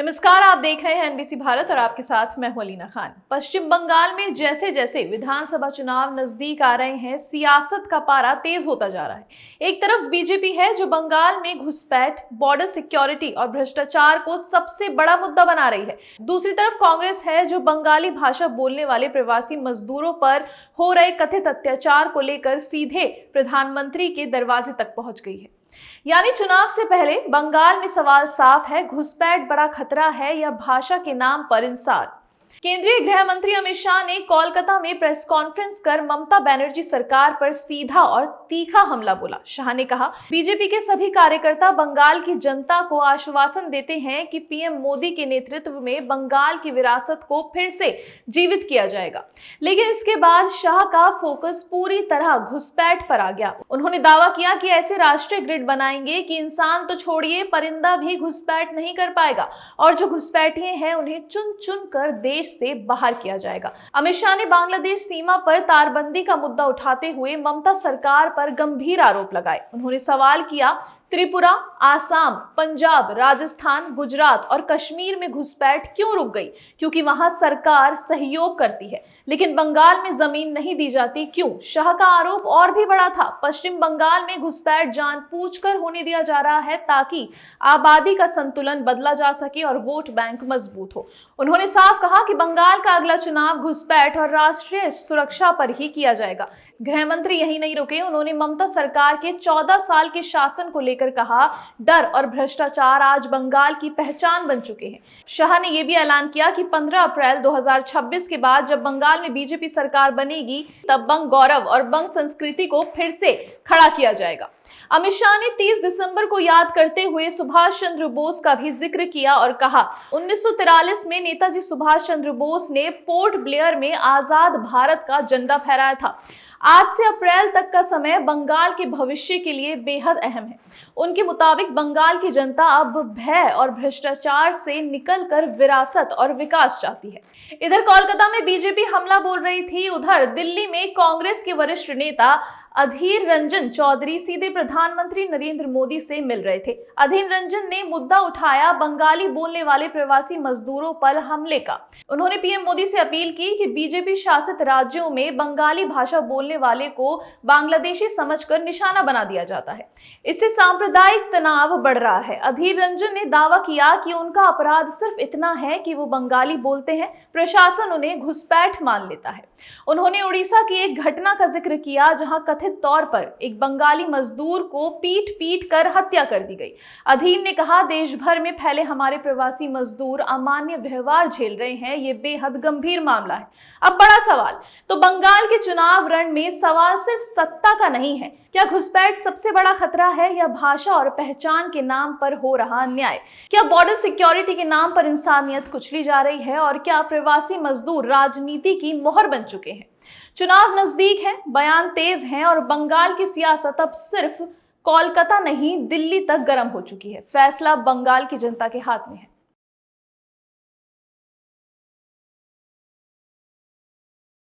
नमस्कार, आप देख रहे हैं एनबीसी भारत और आपके साथ मैं हूं अलीना खान। पश्चिम बंगाल में जैसे जैसे विधानसभा चुनाव नजदीक आ रहे हैं, सियासत का पारा तेज होता जा रहा है। एक तरफ बीजेपी है जो बंगाल में घुसपैठ, बॉर्डर सिक्योरिटी और भ्रष्टाचार को सबसे बड़ा मुद्दा बना रही है। दूसरी तरफ कांग्रेस है जो बंगाली भाषा बोलने वाले प्रवासी मजदूरों पर हो रहे कथित अत्याचार को लेकर सीधे प्रधानमंत्री के दरवाजे तक पहुंच गई है। यानी चुनाव से पहले बंगाल में सवाल साफ है, घुसपैठ बड़ा खतरा है या भाषा के नाम पर इंसार। केंद्रीय गृह मंत्री अमित शाह ने कोलकाता में प्रेस कॉन्फ्रेंस कर ममता बनर्जी सरकार पर सीधा और तीखा हमला बोला। शाह ने कहा, बीजेपी के सभी कार्यकर्ता बंगाल की जनता को आश्वासन देते हैं कि पीएम मोदी के नेतृत्व में बंगाल की विरासत को फिर से जीवित किया जाएगा। लेकिन इसके बाद शाह का फोकस पूरी तरह घुसपैठ पर आ गया। उन्होंने दावा किया कि ऐसे राष्ट्रीय ग्रिड बनाएंगे कि इंसान तो छोड़िए, परिंदा भी घुसपैठ नहीं कर पाएगा और जो घुसपैठिए हैं उन्हें चुन चुन कर देश से बाहर किया जाएगा। अमित शाह ने बांग्लादेश सीमा पर तारबंदी का मुद्दा उठाते हुए ममता सरकार पर गंभीर आरोप लगाए। उन्होंने सवाल किया, त्रिपुरा, आसाम, पंजाब, राजस्थान, गुजरात और कश्मीर में घुसपैठ क्यों रुक गई? क्योंकि वहां सरकार सहयोग करती है, लेकिन बंगाल में जमीन नहीं दी जाती, क्यों? शाह का आरोप और भी बड़ा था। पश्चिम बंगाल में घुसपैठ जानबूझकर होने दिया जा रहा है ताकि आबादी का संतुलन बदला जा सके और वोट बैंक मजबूत हो। उन्होंने साफ कहा कि बंगाल का अगला चुनाव घुसपैठ और राष्ट्रीय सुरक्षा पर ही किया जाएगा। गृह मंत्री यही नहीं रुके, उन्होंने ममता सरकार के 14 साल के शासन को लेकर कहा, डर और भ्रष्टाचार आज बंगाल की पहचान बन चुके हैं। शाह ने यह भी ऐलान किया कि 15 अप्रैल 2026 के बाद जब बंगाल में बीजेपी सरकार बनेगी तब बंग गौरव और बंग संस्कृति को फिर से खड़ा किया जाएगा। अमित शाह ने 30 दिसंबर को याद करते हुए सुभाष चंद्र बोस का भी जिक्र किया और कहा, 1943 में नेताजी सुभाष चंद्र बोस ने पोर्ट ब्लेयर में आजाद भारत का झंडा फहराया था। आज से अप्रैल तक का समय बंगाल के भविष्य के लिए बेहद अहम है। उनके मुताबिक बंगाल की जनता अब भय और भ्रष्टाचार से निकलकर विरासत और विकास चाहती है। इधर कोलकाता में बीजेपी हमला बोल रही थी, उधर दिल्ली में कांग्रेस के वरिष्ठ नेता अधीर रंजन चौधरी सीधे प्रधानमंत्री नरेंद्र मोदी से मिल रहे थे। अधीर रंजन ने मुद्दा उठाया बंगाली बोलने वाले प्रवासी मजदूरों पर हमले का। उन्होंने पीएम मोदी से अपील की कि बीजेपी शासित राज्यों में बंगाली भाषा बोलने वाले को बांग्लादेशी समझकर निशाना बना दिया जाता है। इससे सांप्रदायिक तनाव बढ़ रहा है। अधीर रंजन ने दावा किया कि उनका अपराध सिर्फ इतना है कि वो बंगाली बोलते हैं, प्रशासन उन्हें घुसपैठ मान लेता है। उन्होंने उड़ीसा की एक घटना का जिक्र किया जहां कथित तौर पर एक बंगाली मजदूर को पीट पीट कर हत्या कर दी गई। अधीर ने कहा, देश भर में फैले हमारे प्रवासी मजदूर अमान्य व्यवहार झेल रहे हैं, ये बेहद गंभीर मामला है। अब बड़ा सवाल तो बंगाल के चुनाव रण में सवाल सिर्फ सत्ता का नहीं है। क्या घुसपैठ सबसे बड़ा खतरा है या भाषा और पहचान के नाम पर हो रहा अन्याय? क्या बॉर्डर सिक्योरिटी के नाम पर इंसानियत कुचली जा रही है और क्या प्रवासी मजदूर राजनीति की मोहर बन चुके हैं? चुनाव नजदीक है, बयान तेज हैं और बंगाल की सियासत अब सिर्फ कोलकाता नहीं दिल्ली तक गर्म हो चुकी है। फैसला बंगाल की जनता के हाथ में है।